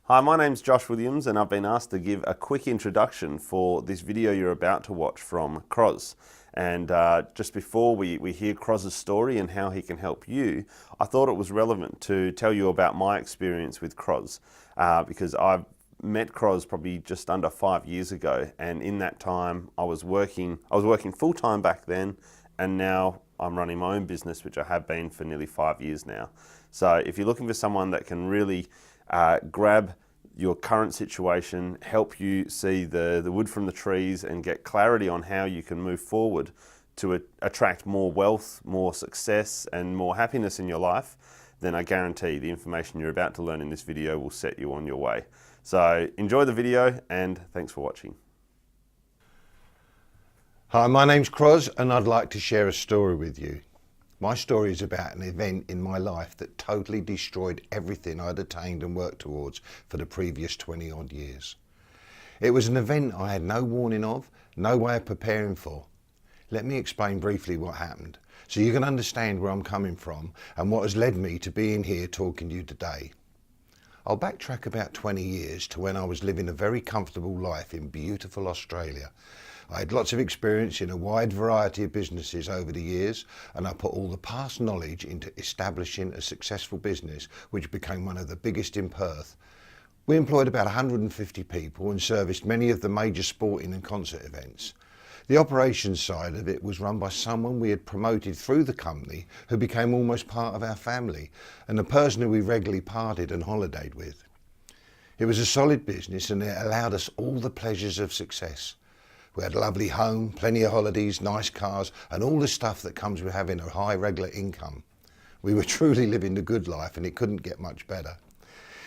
Hi, my name's Josh Williams and I've been asked to give a quick introduction for this video you're about to watch from Croz. And just before we hear Croz's story and how he can help you, I thought it was relevant to tell you about my experience with Croz because I've met Croz probably just under 5 years ago, and in that time I was working full-time back then, and now I'm running my own business, which I have been for nearly 5 years now. So if you're looking for someone that can really grab your current situation, help you see the wood from the trees and get clarity on how you can move forward to attract more wealth, more success and more happiness in your life, then I guarantee the information you're about to learn in this video will set you on your way. So enjoy the video and thanks for watching. Hi, my name's Croz and I'd like to share a story with you. My story is about an event in my life that totally destroyed everything I'd attained and worked towards for the previous 20 odd years. It was an event I had no warning of, no way of preparing for. Let me explain briefly what happened so you can understand where I'm coming from and what has led me to being here talking to you today. I'll backtrack about 20 years to when I was living a very comfortable life in beautiful Australia. I had lots of experience in a wide variety of businesses over the years, and I put all the past knowledge into establishing a successful business which became one of the biggest in Perth. We employed about 150 people and serviced many of the major sporting and concert events. The operations side of it was run by someone we had promoted through the company who became almost part of our family and a person who we regularly parted and holidayed with. It was a solid business and it allowed us all the pleasures of success. We had a lovely home, plenty of holidays, nice cars and all the stuff that comes with having a high regular income. We were truly living the good life and it couldn't get much better.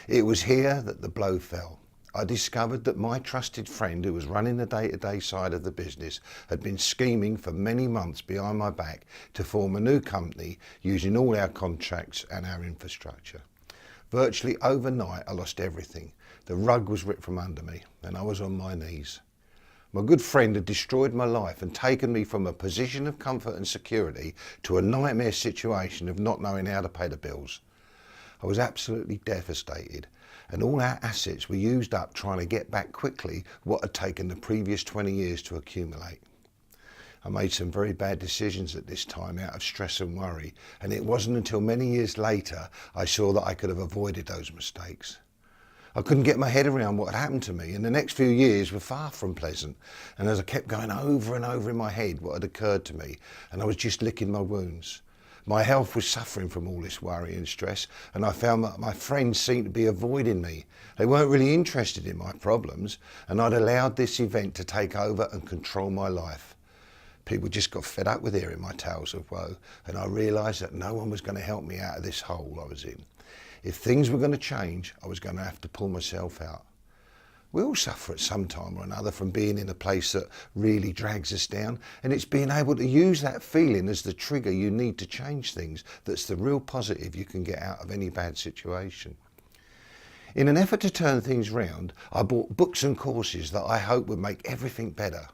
It was here that the blow fell. I discovered that my trusted friend who was running the day-to-day side of the business had been scheming for many months behind my back to form a new company using all our contracts and our infrastructure. Virtually overnight I lost everything. The rug was ripped from under me and I was on my knees. My good friend had destroyed my life and taken me from a position of comfort and security to a nightmare situation of not knowing how to pay the bills. I was absolutely devastated and all our assets were used up trying to get back quickly what had taken the previous 20 years to accumulate. I made some very bad decisions at this time out of stress and worry, and it wasn't until many years later I saw that I could have avoided those mistakes. I couldn't get my head around what had happened to me, and the next few years were far from pleasant, and as I kept going over and over in my head what had occurred to me, and I was just licking my wounds. My health was suffering from all this worry and stress, and I found that my friends seemed to be avoiding me. They weren't really interested in my problems, and I'd allowed this event to take over and control my life. People just got fed up with hearing my tales of woe, and I realised that no one was going to help me out of this hole I was in. If things were going to change, I was going to have to pull myself out. We all suffer at some time or another from being in a place that really drags us down, and it's being able to use that feeling as the trigger you need to change things that's the real positive you can get out of any bad situation. In an effort to turn things round, I bought books and courses that I hoped would make everything better.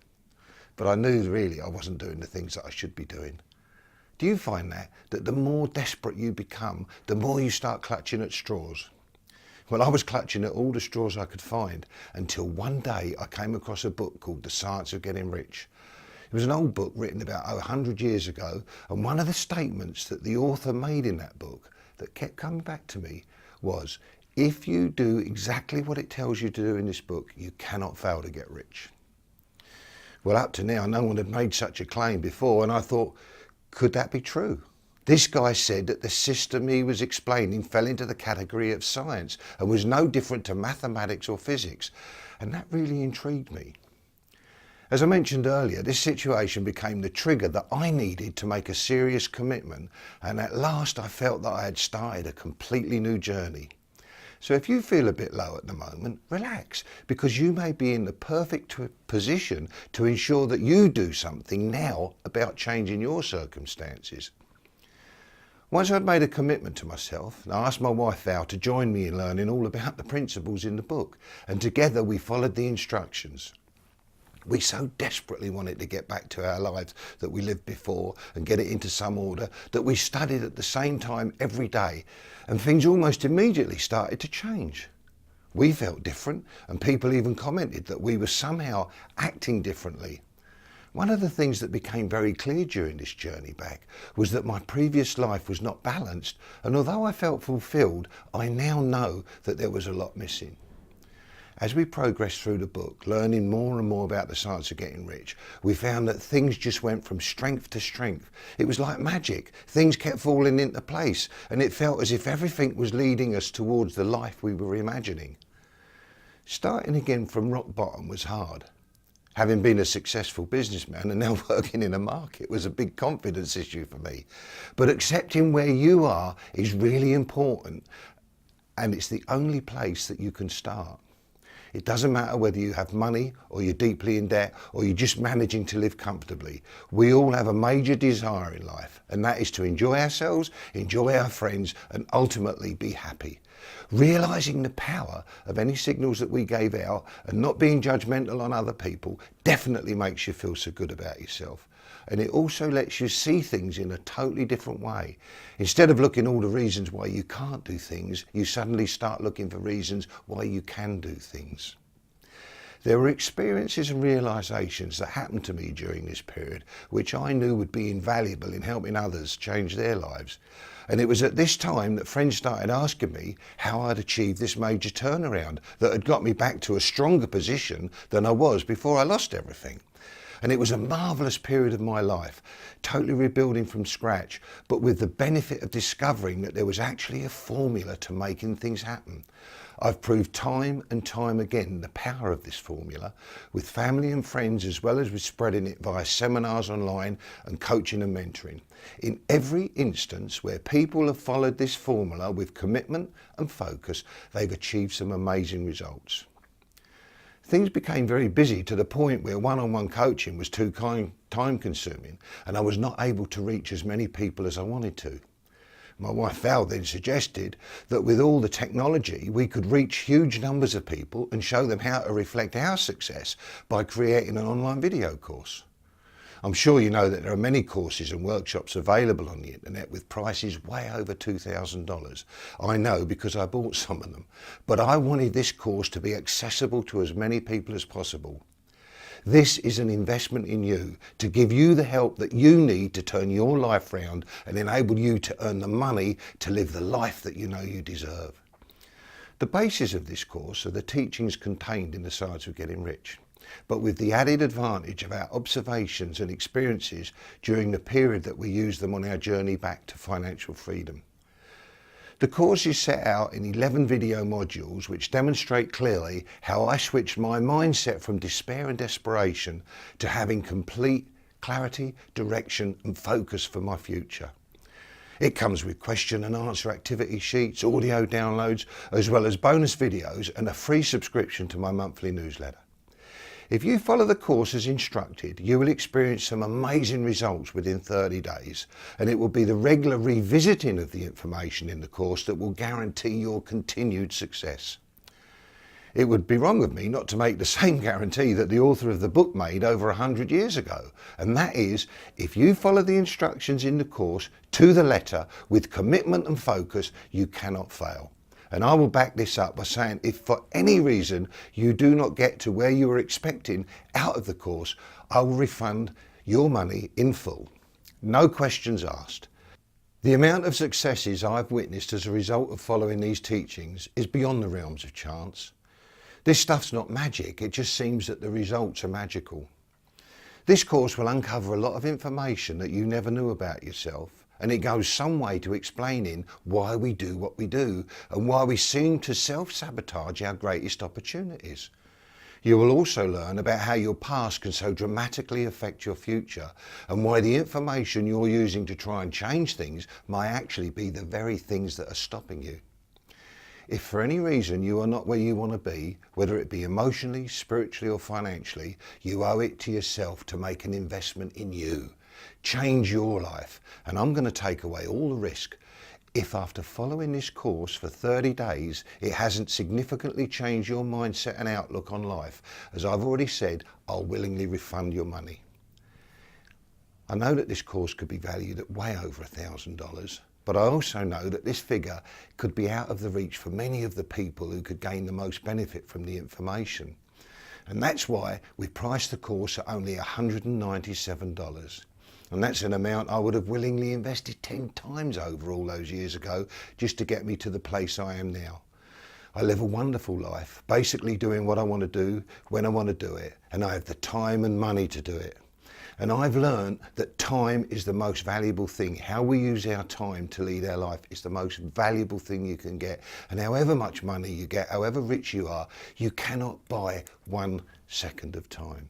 But I knew really I wasn't doing the things that I should be doing. Do you find that the more desperate you become, the more you start clutching at straws? Well, I was clutching at all the straws I could find until one day I came across a book called The Science of Getting Rich. It was an old book written about 100 years ago, and one of the statements that the author made in that book that kept coming back to me was, if you do exactly what it tells you to do in this book, you cannot fail to get rich. Well, up to now, no one had made such a claim before, and I thought, could that be true? This guy said that the system he was explaining fell into the category of science and was no different to mathematics or physics, and that really intrigued me. As I mentioned earlier, this situation became the trigger that I needed to make a serious commitment, and at last I felt that I had started a completely new journey. So if you feel a bit low at the moment, relax, because you may be in the perfect position to ensure that you do something now about changing your circumstances. Once I'd made a commitment to myself, I asked my wife Val to join me in learning all about the principles in the book, and together we followed the instructions. We so desperately wanted to get back to our lives that we lived before and get it into some order that we studied at the same time every day, and things almost immediately started to change. We felt different, and people even commented that we were somehow acting differently. One of the things that became very clear during this journey back was that my previous life was not balanced, and although I felt fulfilled, I now know that there was a lot missing. As we progressed through the book, learning more and more about the science of getting rich, we found that things just went from strength to strength. It was like magic. Things kept falling into place, and it felt as if everything was leading us towards the life we were imagining. Starting again from rock bottom was hard. Having been a successful businessman and now working in a market was a big confidence issue for me. But accepting where you are is really important, and it's the only place that you can start. It doesn't matter whether you have money or you're deeply in debt or you're just managing to live comfortably. We all have a major desire in life, and that is to enjoy ourselves, enjoy our friends, and ultimately be happy. Realising the power of any signals that we gave out and not being judgmental on other people definitely makes you feel so good about yourself. And it also lets you see things in a totally different way. Instead of looking at all the reasons why you can't do things, you suddenly start looking for reasons why you can do things. There were experiences and realisations that happened to me during this period which I knew would be invaluable in helping others change their lives. And it was at this time that friends started asking me how I'd achieved this major turnaround that had got me back to a stronger position than I was before I lost everything. And it was a marvellous period of my life, totally rebuilding from scratch, but with the benefit of discovering that there was actually a formula to making things happen. I've proved time and time again the power of this formula with family and friends, as well as with spreading it via seminars online and coaching and mentoring. In every instance where people have followed this formula with commitment and focus, they've achieved some amazing results. Things became very busy to the point where one-on-one coaching was too time consuming, and I was not able to reach as many people as I wanted to. My wife Val then suggested that with all the technology we could reach huge numbers of people and show them how to reflect our success by creating an online video course. I'm sure you know that there are many courses and workshops available on the internet with prices way over $2,000. I know because I bought some of them, but I wanted this course to be accessible to as many people as possible. This is an investment in you to give you the help that you need to turn your life round and enable you to earn the money to live the life that you know you deserve. The basis of this course are the teachings contained in the Science of Getting Rich, but with the added advantage of our observations and experiences during the period that we use them on our journey back to financial freedom. The course is set out in 11 video modules which demonstrate clearly how I switched my mindset from despair and desperation to having complete clarity, direction and focus for my future. It comes with question and answer activity sheets, audio downloads, as well as bonus videos and a free subscription to my monthly newsletter. If you follow the course as instructed, you will experience some amazing results within 30 days, and it will be the regular revisiting of the information in the course that will guarantee your continued success. It would be wrong of me not to make the same guarantee that the author of the book made over 100 years ago, and that is, if you follow the instructions in the course to the letter with commitment and focus, you cannot fail. And I will back this up by saying if for any reason you do not get to where you were expecting out of the course, I will refund your money in full. No questions asked. The amount of successes I've witnessed as a result of following these teachings is beyond the realms of chance. This stuff's not magic, it just seems that the results are magical. This course will uncover a lot of information that you never knew about yourself, and it goes some way to explaining why we do what we do and why we seem to self-sabotage our greatest opportunities. You will also learn about how your past can so dramatically affect your future and why the information you're using to try and change things might actually be the very things that are stopping you. If for any reason you are not where you want to be, whether it be emotionally, spiritually or financially, you owe it to yourself to make an investment in you. Change your life, and I'm going to take away all the risk. If after following this course for 30 days it hasn't significantly changed your mindset and outlook on life, as I've already said, I'll willingly refund your money. I know that this course could be valued at way over $1,000, But I also know that this figure could be out of the reach for many of the people who could gain the most benefit from the information. And that's why we priced the course at only $197. And that's an amount I would have willingly invested 10 times over all those years ago just to get me to the place I am now. I live a wonderful life, basically doing what I want to do, when I want to do it, and I have the time and money to do it. And I've learned that time is the most valuable thing. How we use our time to lead our life is the most valuable thing you can get. And however much money you get, however rich you are, you cannot buy 1 second of time.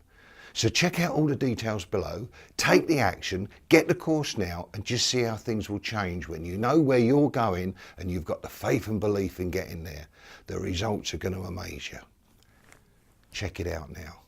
So check out all the details below, take the action, get the course now, and just see how things will change when you know where you're going and you've got the faith and belief in getting there. The results are going to amaze you. Check it out now.